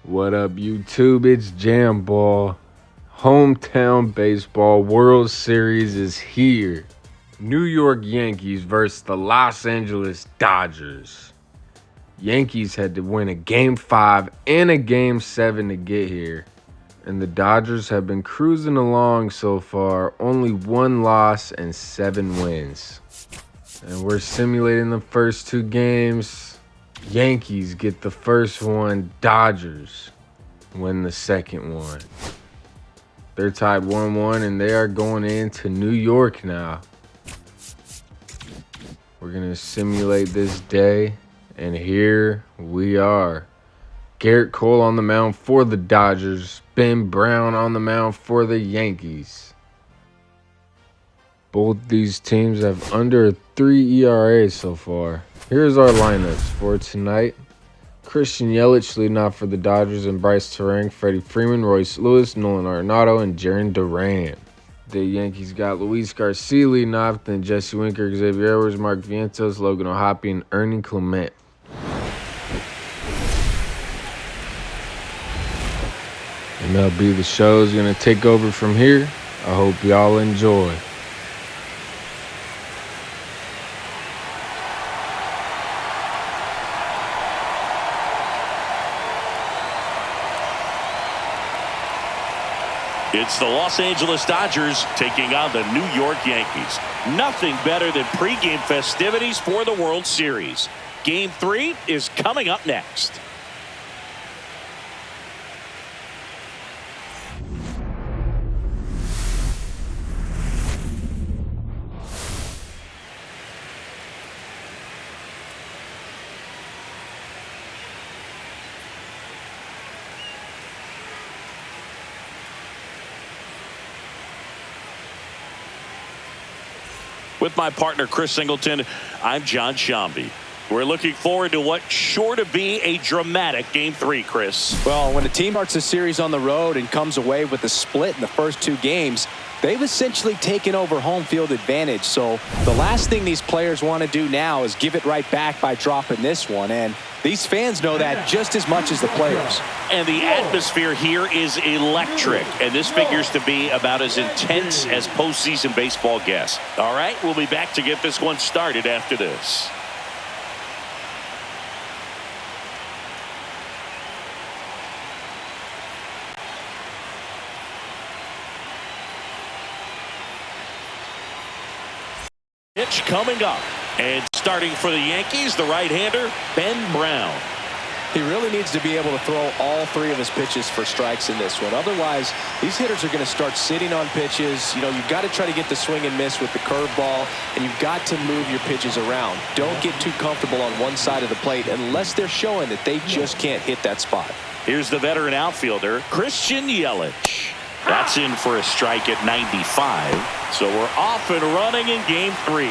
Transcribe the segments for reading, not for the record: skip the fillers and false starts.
What up, YouTube? It's Jam Ball. Hometown Baseball World Series is here. New York Yankees versus the Los Angeles Dodgers. Yankees had to win a Game 5 and a Game 7 to get here. And the Dodgers have been cruising along so far, only 1 loss and 7 wins. And we're simulating the first 2 games. Yankees get the first one, Dodgers win the second one. They're tied 1-1 and they are going into New York now. We're going to simulate this day, and here we are. Garrett Cole on the mound for the Dodgers, Ben Brown on the mound for the Yankees. Both these teams have under a 3 ERA so far. Here's our lineups for tonight. Christian Yelich leading off for the Dodgers, and Bryce Terang, Freddie Freeman, Royce Lewis, Nolan Arenado, and Jarren Duran. The Yankees got Luis Garcia leading off, then Jesse Winker, Xavier Edwards, Mark Vientos, Logan O'Hoppe, and Ernie Clement. MLB The Show is going to take over from here. I hope y'all enjoy. It's the Los Angeles Dodgers taking on the New York Yankees. Nothing better than pregame festivities for the World Series. Game 3 is coming up next. With my partner, Chris Singleton, I'm John Shambi. We're looking forward to what's sure to be a dramatic Game 3, Chris. Well, when a team starts a series on the road and comes away with a split in the first 2 games, they've essentially taken over home field advantage. So the last thing these players want to do now is give it right back by dropping this one. And these fans know that just as much as the players. And the atmosphere here is electric. And this figures to be about as intense as postseason baseball gets. All right, we'll be back to get this one started after this. Pitch coming up, and starting for the Yankees, the right-hander, Ben Brown. He really needs to be able to throw all 3 of his pitches for strikes in this one. Otherwise, these hitters are going to start sitting on pitches. You know, you've got to try to get the swing and miss with the curveball, and you've got to move your pitches around. Don't get too comfortable on one side of the plate unless they're showing that they just can't hit that spot. Here's the veteran outfielder, Christian Yelich. That's in for a strike at 95. So we're off and running in Game 3.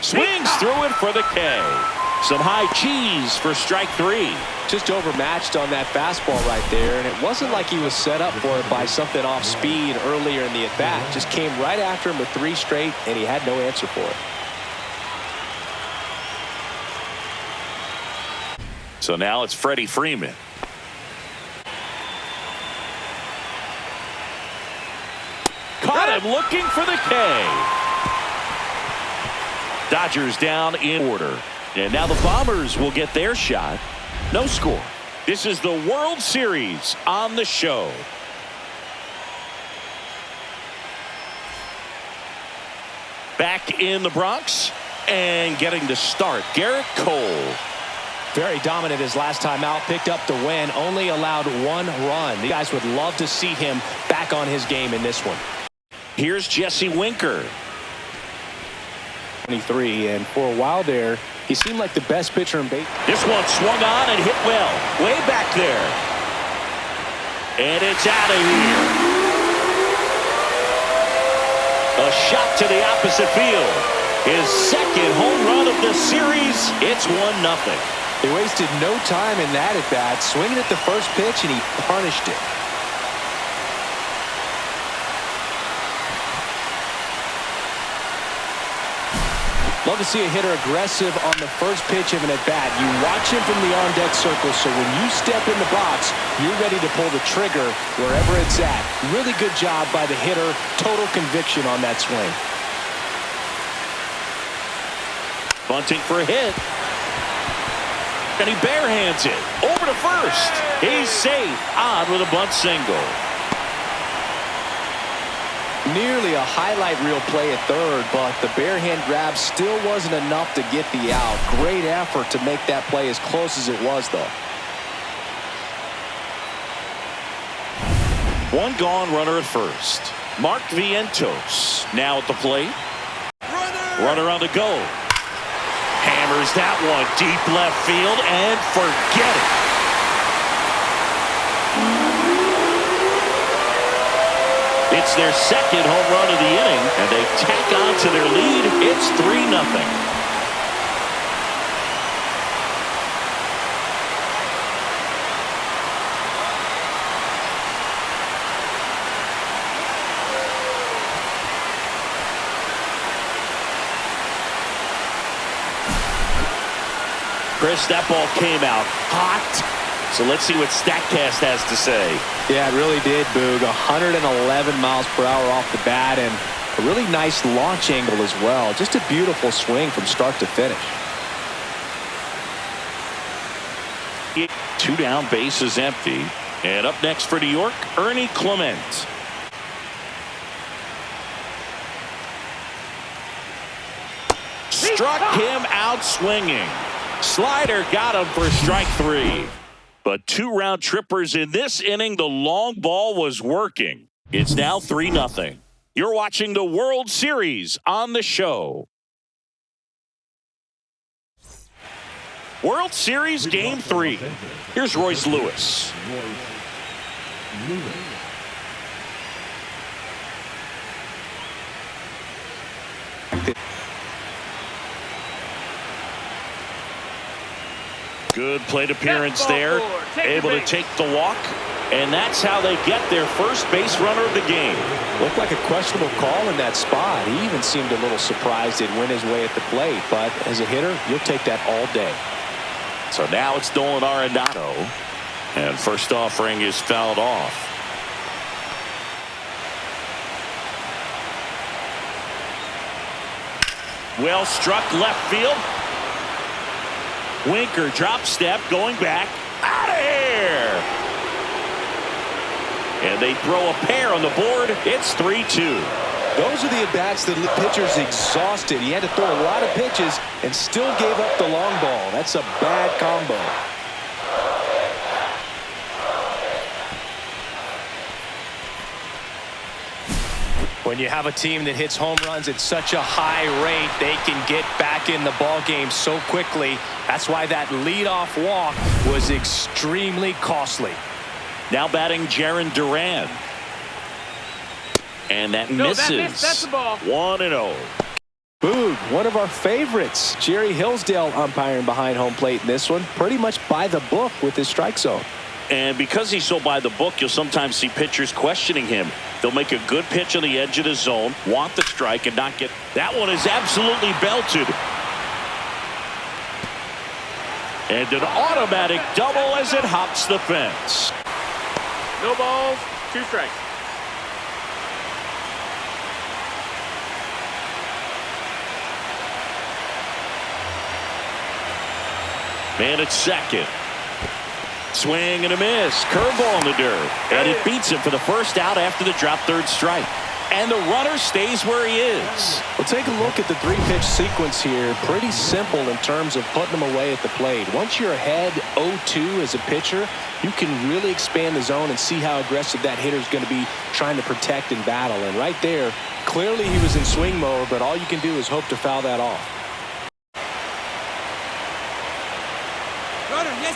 Swings through it for the K. Some high cheese for strike 3. Just overmatched on that fastball right there, and it wasn't like he was set up for it by something off speed earlier in the at-bat. Just came right after him with 3 straight, and he had no answer for it. So now it's Freddie Freeman. Caught him looking for the K. Dodgers down in order. And now the Bombers will get their shot. No score. This is the World Series on the show. Back in the Bronx and getting to start, Garrett Cole. Very dominant his last time out, picked up the win, only allowed 1 run. The guys would love to see him back on his game in this one. Here's Jesse Winker. 23, and for a while there, he seemed like the best pitcher in baseball. This one swung on and hit well, way back there. And it's out of here. A shot to the opposite field. His second home run of the series. It's 1-0. He wasted no time in that at-bat, swinging at the first pitch, and he punished it. Love to see a hitter aggressive on the first pitch of an at-bat. You watch him from the on-deck circle, so when you step in the box, you're ready to pull the trigger wherever it's at. Really good job by the hitter. Total conviction on that swing. Bunting for a hit. And he barehands it over to first. He's safe. On with a bunt single. Nearly a highlight reel play at third, but the barehand grab still wasn't enough to get the out. Great effort to make that play as close as it was, though. One gone, runner at first. Mark Vientos now at the plate. Runner on the go. Hammers that one deep left field and forget it. It's their second home run of the inning, and they tack on to their lead. It's 3-0. Chris, that ball came out hot. So let's see what StatCast has to say. Yeah, it really did, Boog. 111 miles per hour off the bat, and a really nice launch angle as well. Just a beautiful swing from start to finish. 2 down, bases empty. And up next for New York, Ernie Clement. Struck him out swinging. Slider got him for strike 3. But 2 round trippers in this inning. The long ball was working. It's now 3-0. You're watching the World Series on the show. World Series Game 3. Here's Royce Lewis. Good plate appearance there. Able to take the walk. And that's how they get their first base runner of the game. Looked like a questionable call in that spot. He even seemed a little surprised it went his way at the plate. But as a hitter, you'll take that all day. So now it's Nolan Arenado. And first offering is fouled off. Well struck left field. Winker drop step going back. Out of here. And they throw a pair on the board. It's 3-2. Those are the at-bats that the pitcher's exhausted. He had to throw a lot of pitches and still gave up the long ball. That's a bad combo. When you have a team that hits home runs at such a high rate, they can get back in the ball game so quickly. That's why that leadoff walk was extremely costly. Now batting Jarren Duran. And that misses. That's the ball. 1-0. Boog, one of our favorites. Jerry Hillsdale umpiring behind home plate in this one. Pretty much by the book with his strike zone. And because he's so by the book, you'll sometimes see pitchers questioning him. They'll make a good pitch on the edge of the zone, want the strike, and not get. That one is absolutely belted. And an automatic double as it hops the fence. No balls, 2 strikes. Man at second. Swing and a miss. Curveball in the dirt. And it beats him for the first out after the drop third strike. And the runner stays where he is. Well, take a look at the 3-pitch sequence here. Pretty simple in terms of putting them away at the plate. Once you're ahead 0-2 as a pitcher, you can really expand the zone and see how aggressive that hitter's going to be trying to protect and battle. And right there, clearly he was in swing mode, but all you can do is hope to foul that off.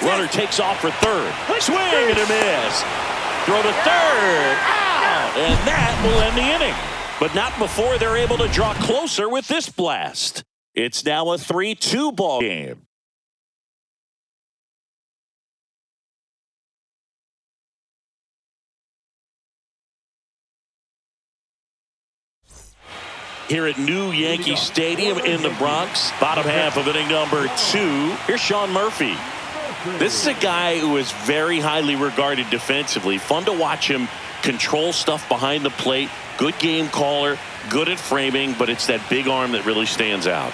Runner takes off for third. Swing and a miss. Throw to third. Out. And that will end the inning. But not before they're able to draw closer with this blast. It's now a 3-2 ball game. Here at new Yankee Stadium in the Bronx, bottom half of inning number 2. Here's Sean Murphy. This is a guy who is very highly regarded defensively. Fun to watch him control stuff behind the plate. Good game caller, good at framing, but it's that big arm that really stands out.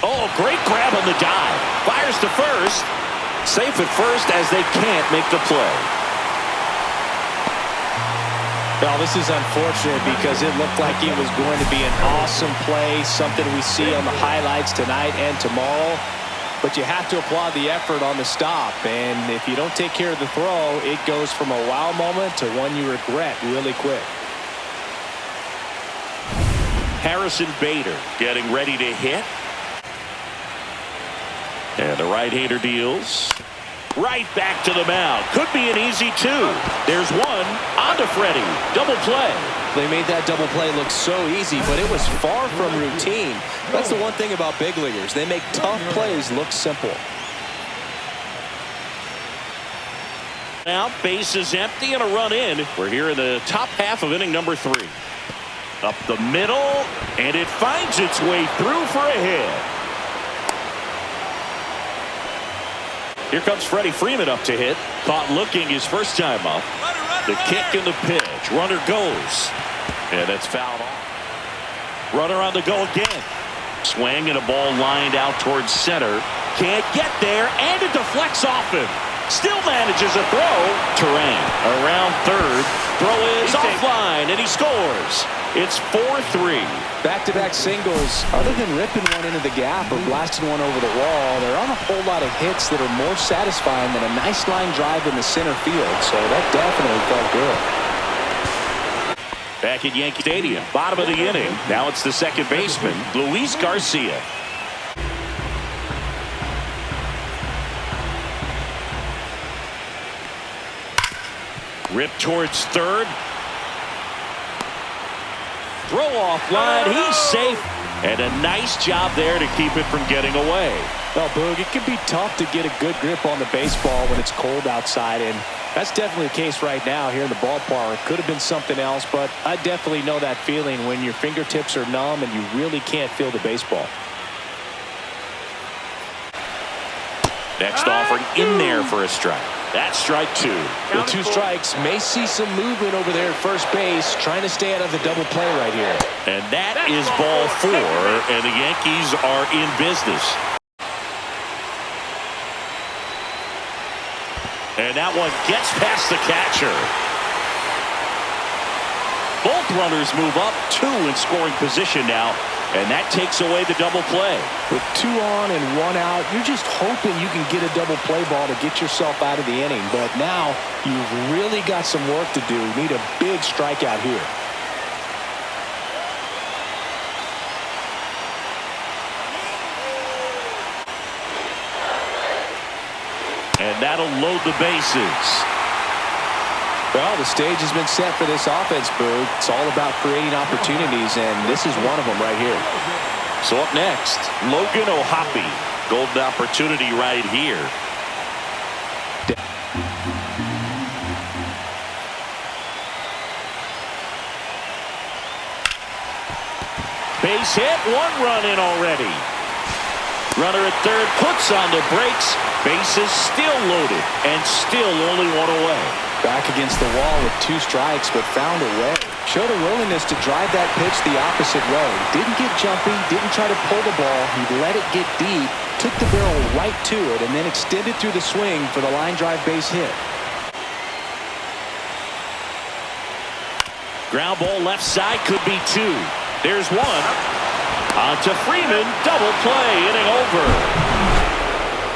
Oh, great grab on the dive. Fires to first. Safe at first as they can't make the play. Well, this is unfortunate because it looked like it was going to be an awesome play, something we see on the highlights tonight and tomorrow. But you have to applaud the effort on the stop. And if you don't take care of the throw, it goes from a wow moment to one you regret really quick. Harrison Bader getting ready to hit. And the right-hander deals. Right back to the mound. Could be an easy 2. There's one. On to Freddie. Double play. They made that double play look so easy, but it was far from routine. That's the one thing about big leaguers. They make tough plays look simple. Now, base is empty and a run in. We're here in the top half of inning number 3. Up the middle, and it finds its way through for a hit. Here comes Freddie Freeman up to hit. Caught looking his first time up. The kick and the pitch. Runner goes. And it's fouled off. Runner on the go again. Swing and a ball lined out towards center. Can't get there, and it deflects off him. Still manages a throw. Turan around third. Throw is offline, and he scores. It's 4-3. Back-to-back singles. Other than ripping one into the gap or blasting one over the wall, there aren't a whole lot of hits that are more satisfying than a nice line drive in the center field. So that definitely felt good. Back at Yankee Stadium, bottom of the inning. Now it's the second baseman, Luis Garcia. Rip towards third. Throw off line. He's safe. And a nice job there to keep it from getting away. Well, Boog, it can be tough to get a good grip on the baseball when it's cold outside. And that's definitely the case right now here in the ballpark. Could have been something else, but I definitely know that feeling when your fingertips are numb and you really can't feel the baseball. Next offering in there for a strike. That's strike 2. With 2 strikes, may see some movement over there at first base, trying to stay out of the double play right here. And that is ball 4, and the Yankees are in business. And that one gets past the catcher. Both runners move up, 2 in scoring position now. And that takes away the double play. With 2 on and 1 out, you're just hoping you can get a double play ball to get yourself out of the inning. But now you've really got some work to do. Need a big strikeout here. And that'll load the bases. Well, the stage has been set for this offense, Boog. It's all about creating opportunities, and this is one of them right here. So up next, Logan O'Hoppe. Golden opportunity right here. Base hit, 1 run in already. Runner at third puts on the brakes. Bases still loaded and still only 1 away. Back against the wall with 2 strikes, but found a way. Showed a willingness to drive that pitch the opposite way. Didn't get jumpy, didn't try to pull the ball. He let it get deep, took the barrel right to it, and then extended through the swing for the line drive base hit. Ground ball left side, could be 2. There's 1. On to Freeman, double play, inning over.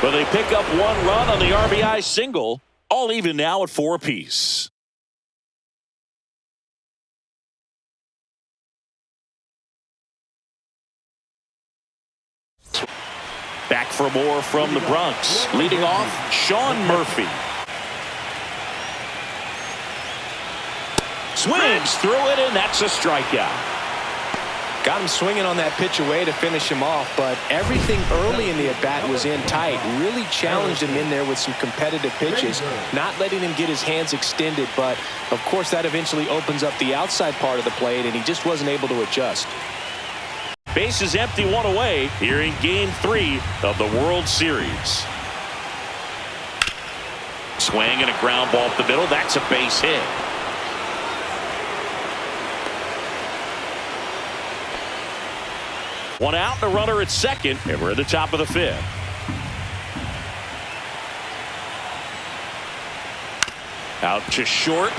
But they pick up 1 run on the RBI single. All even now at 4 apiece. Back for more from the Bronx. Leading off, Sean Murphy. Swings through it, and that's a strikeout. Got him swinging on that pitch away to finish him off, but everything early in the at-bat was in tight. Really challenged him in there with some competitive pitches, not letting him get his hands extended, but of course that eventually opens up the outside part of the plate, and he just wasn't able to adjust. Bases empty, one away here in Game 3 of the World Series. Swing and a ground ball up the middle. That's a base hit. One out, and a runner at second, and we're at the top of the 5th. Out to short,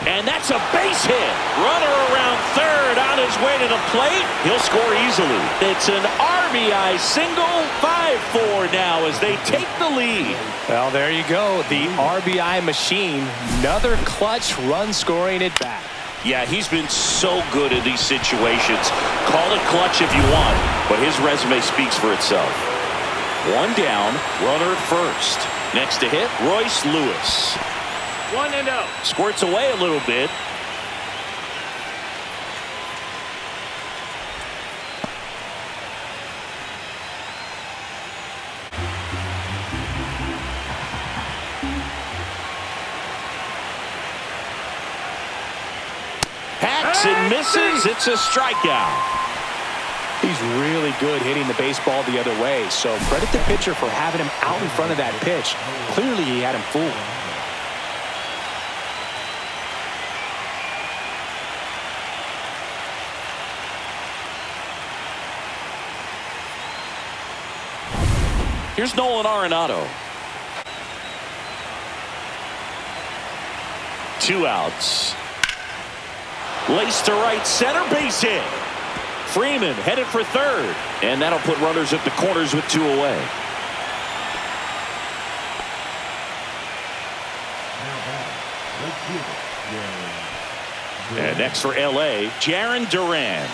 and that's a base hit. Runner around third, on his way to the plate. He'll score easily. It's an RBI single, 5-4 now as they take the lead. Well, there you go. The RBI machine. Another clutch run scoring at bat. Yeah, he's been so good in these situations. Call it clutch if you want, but his resume speaks for itself. One down, runner at first. Next to hit, Royce Lewis. 1-0. Squirts away a little bit. Hacks and misses. It's a strikeout. He's really good hitting the baseball the other way, so credit the pitcher for having him out in front of that pitch. Clearly he had him fooled. Here's Nolan Arenado. 2 outs. Laced to right center, base hit. Freeman headed for third, and that'll put runners at the corners with 2 away. And next for LA, Jarren Duran.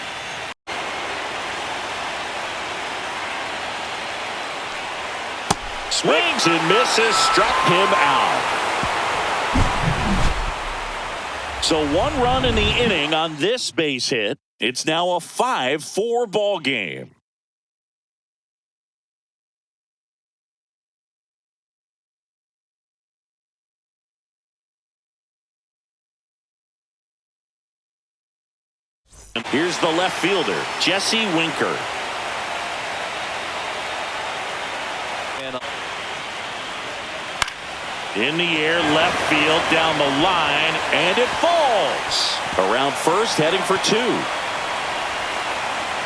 Swings and misses, struck him out. So 1 run in the inning on this base hit. It's now a 5-4 ball game. And here's the left fielder, Jesse Winker. In the air, left field, down the line, and it falls. Around first, heading for 2.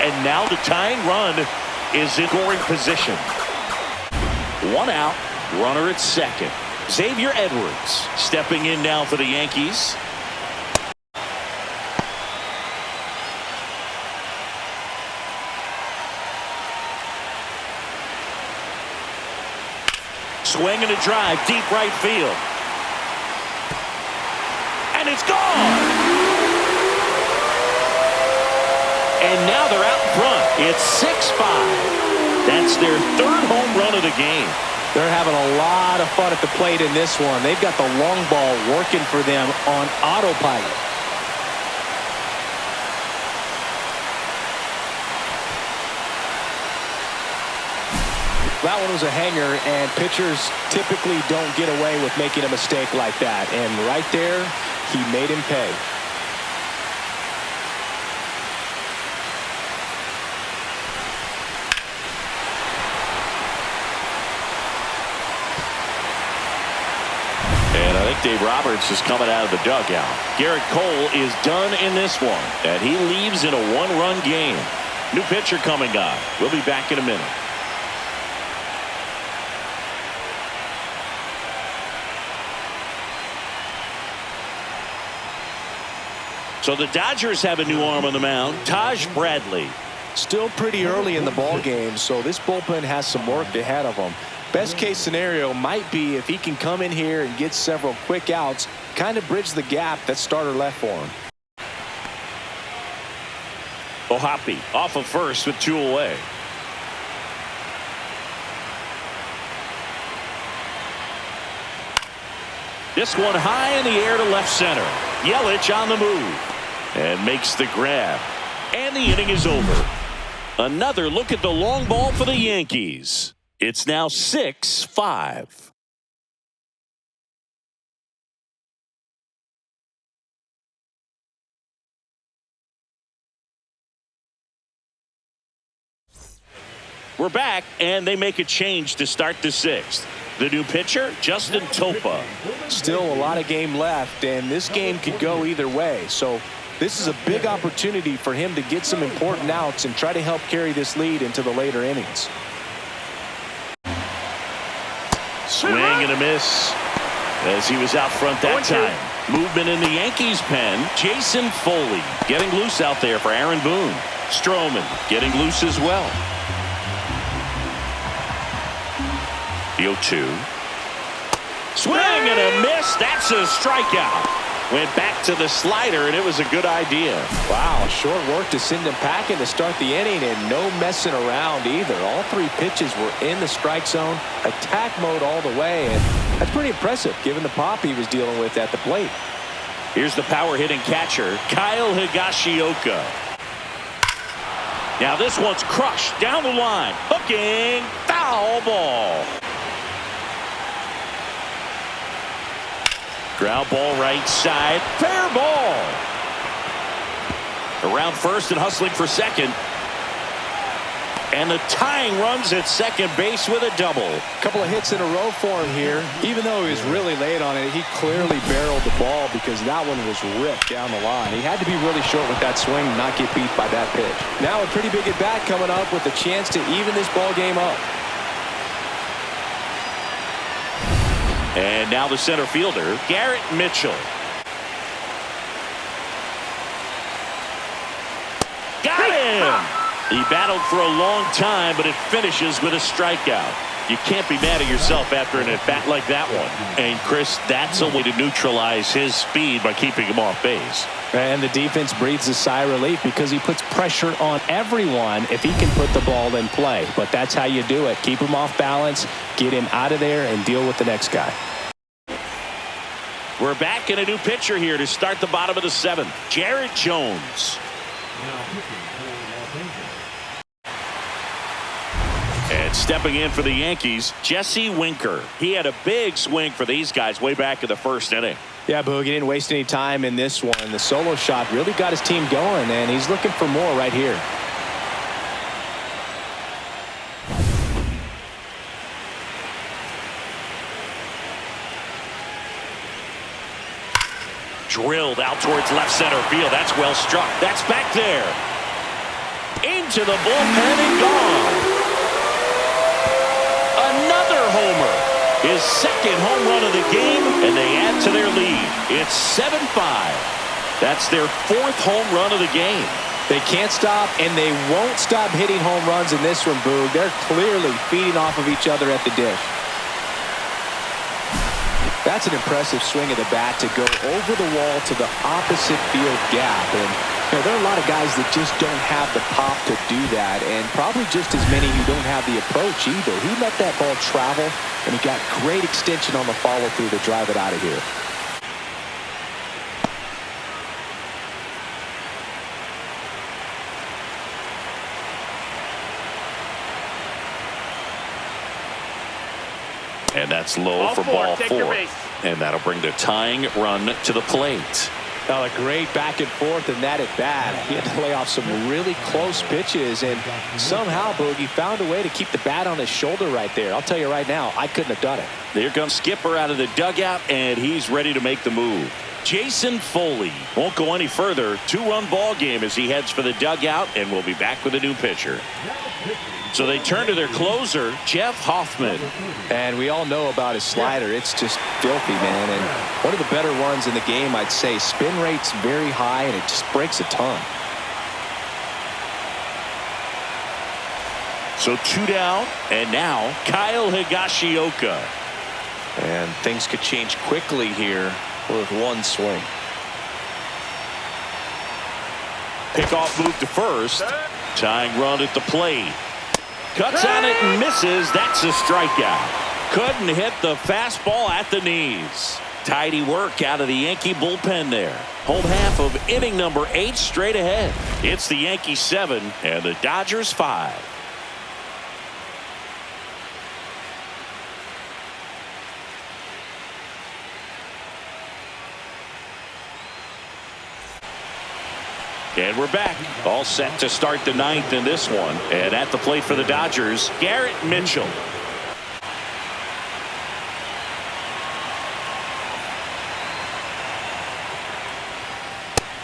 And now the tying run is in scoring position. 1 out, runner at second. Xavier Edwards stepping in now for the Yankees. Swing and a drive, deep right field. And it's gone! And now they're out in front. It's 6-5. That's their 3rd home run of the game. They're having a lot of fun at the plate in this one. They've got the long ball working for them on autopilot. That one was a hanger, and pitchers typically don't get away with making a mistake like that. And right there, he made him pay. And I think Dave Roberts is coming out of the dugout. Garrett Cole is done in this one, and he leaves in a 1-run game. New pitcher coming on. We'll be back in a minute. So the Dodgers have a new arm on the mound, Taj Bradley. Still pretty early in the ball game, so this bullpen has some work ahead of them. Best case scenario might be if he can come in here and get several quick outs, kind of bridge the gap that starter left for him. Ohapi off of first with 2 away. This one high in the air to left center. Yelich on the move and makes the grab. And And the inning is over. Another look at the long ball for the Yankees. It's now 6-5. We're back, and they make a change to start the sixth. The new pitcher, Justin Topa. Still a lot of game left, and this game could go either way. So this is a big opportunity for him to get some important outs and try to help carry this lead into the later innings. Swing and a miss as he was out front that time. Movement in the Yankees pen. Jason Foley getting loose out there for Aaron Boone. Stroman getting loose as well. The 0-2. Swing and a miss. That's a strikeout. Went back to the slider, and it was a good idea. Wow, short work to send him packing to start the inning, and no messing around either. All three pitches were in the strike zone, attack mode all the way, and that's pretty impressive given the pop he was dealing with at the plate. Here's the power-hitting catcher, Kyle Higashioka. Now this one's crushed down the line. Hooking, foul ball. Ground ball right side. Fair ball. Around first and hustling for second. And the tying runs at second base with a double. Couple of hits in a row for him here. Even though he was really late on it, he clearly barreled the ball because that one was ripped down the line. He had to be really short with that swing and not get beat by that pitch. Now a pretty big at bat coming up with a chance to even this ball game up. And now the center fielder, Garrett Mitchell. Got him! He battled for a long time, but it finishes with a strikeout. You can't be mad at yourself after an at-bat like that one. And, Chris, that's a way to neutralize his speed by keeping him off base. And the defense breathes a sigh of relief because he puts pressure on everyone if he can put the ball in play. But that's how you do it. Keep him off balance, get him out of there, and deal with the next guy. We're back in a new pitcher here to start the bottom of the seventh. Jared Jones. And stepping in for the Yankees, Jesse Winker. He had a big swing for these guys way back in the first inning. Yeah, Boog, he didn't waste any time in this one. The solo shot really got his team going, and he's looking for more right here. Drilled out towards left center field. That's well struck. That's back there. Into the bullpen and gone. Another homer. His second home run of the game, and they add to their lead. It's 7-5. That's their fourth home run of the game. They can't stop, and they won't stop hitting home runs in this one, Boog. They're clearly feeding off of each other at the dish. That's an impressive swing of the bat to go over the wall to the opposite field gap. And you know, there are a lot of guys that just don't have the pop to do that, and probably just as many who don't have the approach either. He let that ball travel, and he got great extension on the follow-through to drive it out of here. And that's low for ball four. And that'll bring the tying run to the plate. Oh, a great back and forth in that at bat. He had to lay off some really close pitches, and somehow, Boogie found a way to keep the bat on his shoulder right there. I'll tell you right now, I couldn't have done it. Here comes Skipper out of the dugout, and he's ready to make the move. Jason Foley won't go any further. Two-run ball game as he heads for the dugout, and we'll be back with a new pitcher. So they turn to their closer, Jeff Hoffman. And we all know about his slider. It's just filthy, man. And one of the better ones in the game, I'd say. Spin rate's very high, and it just breaks a ton. So two down, and now Kyle Higashioka. And things could change quickly here with one swing. Pickoff move to first. Tying run at the plate. Cuts on it and misses. That's a strikeout. Couldn't hit the fastball at the knees. Tidy work out of the Yankee bullpen there. Home half of inning number 8 straight ahead. It's the Yankees 7 and the Dodgers 5. And we're back. All set to start the 9th in this one. And at the plate for the Dodgers, Garrett Mitchell.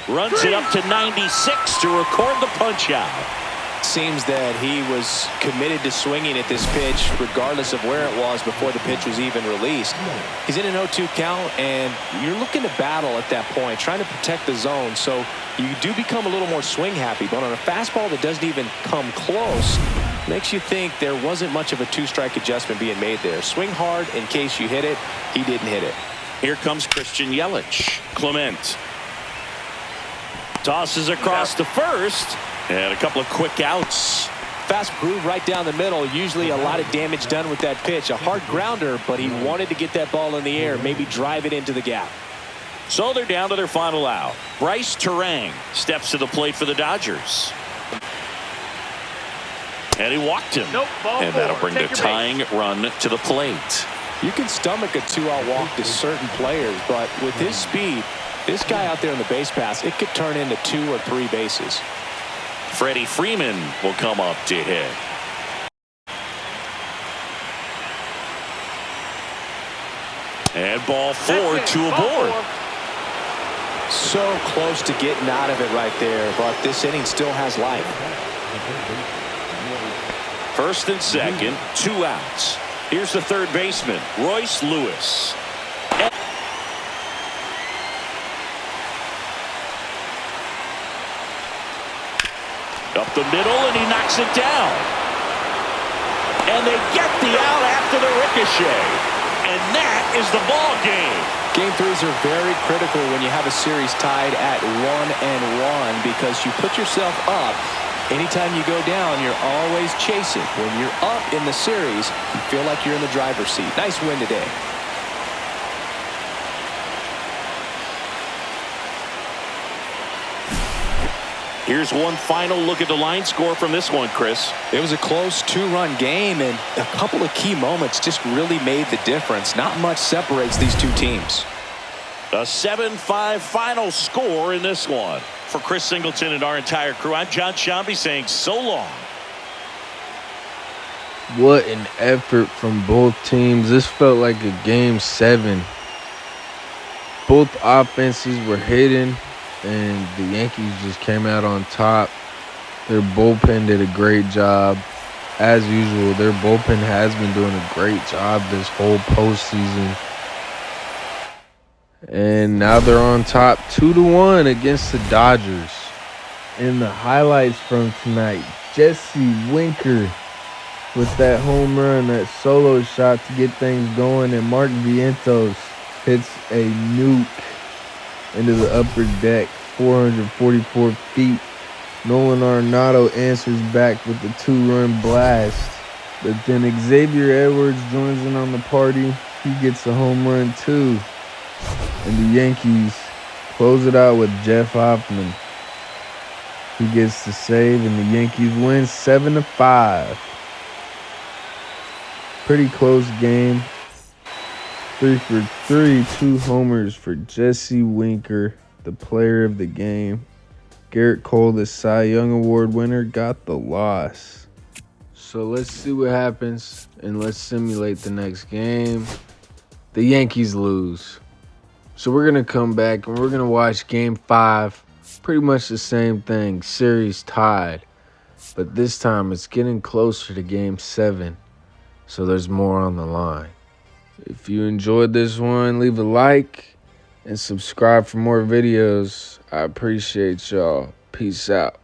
Runs it up to 96 to record the punch out. Seems that he was committed to swinging at this pitch regardless of where it was before the pitch was even released. He's in an 0-2 count, and you're looking to battle at that point, trying to protect the zone, so you do become a little more swing happy. But on a fastball that doesn't even come close, makes you think there wasn't much of a 2-strike adjustment being made there. Swing hard in case you hit it. He didn't hit it. Here comes Christian Yelich. Clement tosses across to first. And a couple of quick outs. Fast groove right down the middle. Usually a lot of damage done with that pitch. A hard grounder, but he wanted to get that ball in the air, maybe drive it into the gap. So they're down to their final out. Bryce Terang steps to the plate for the Dodgers. And he walked him. Nope, ball and that'll four. bring the tying run to the plate. You can stomach a 2-out walk to certain players, but with his speed, this guy out there on the base pass, it could turn into 2 or 3 bases. Freddie Freeman will come up to hit. And ball 4, 2 aboard. So close to getting out of it right there, but this inning still has life. First and second, 2 outs. Here's the third baseman, Royce Lewis. Up the middle, and he knocks it down. And they get the out after the ricochet. And that is the ball game. Game 3s are very critical when you have a series tied at 1-1 because you put yourself up. Anytime you go down, you're always chasing. When you're up in the series, you feel like you're in the driver's seat. Nice win today. Here's one final look at the line score from this one, Chris. It was a close 2-run game, and a couple of key moments just really made the difference. Not much separates these two teams. A 7-5 final score in this one. For Chris Singleton and our entire crew, I'm John Shambi saying so long. What an effort from both teams. This felt like a game 7. Both offenses were hitting, and the Yankees just came out on top. Their bullpen did a great job. As usual, their bullpen has been doing a great job this whole postseason. And now they're on top 2-1 against the Dodgers. And the highlights from tonight, Jesse Winker with that home run, that solo shot to get things going, and Mark Vientos hits a nuke into the upper deck, 444 feet. Nolan Arenado answers back with the 2-run blast. But then Xavier Edwards joins in on the party. He gets a home run too. And the Yankees close it out with Jeff Hoffman. He gets the save, and the Yankees win 7-5. Pretty close game. 3 for 3, 2 homers for Jesse Winker, the player of the game. Garrett Cole, the Cy Young Award winner, got the loss. So let's see what happens, and let's simulate the next game. The Yankees lose. So we're going to come back, and we're going to watch Game 5. Pretty much the same thing, series tied. But this time it's getting closer to Game 7. So there's more on the line. If you enjoyed this one, leave a like and subscribe for more videos. I appreciate y'all. Peace out.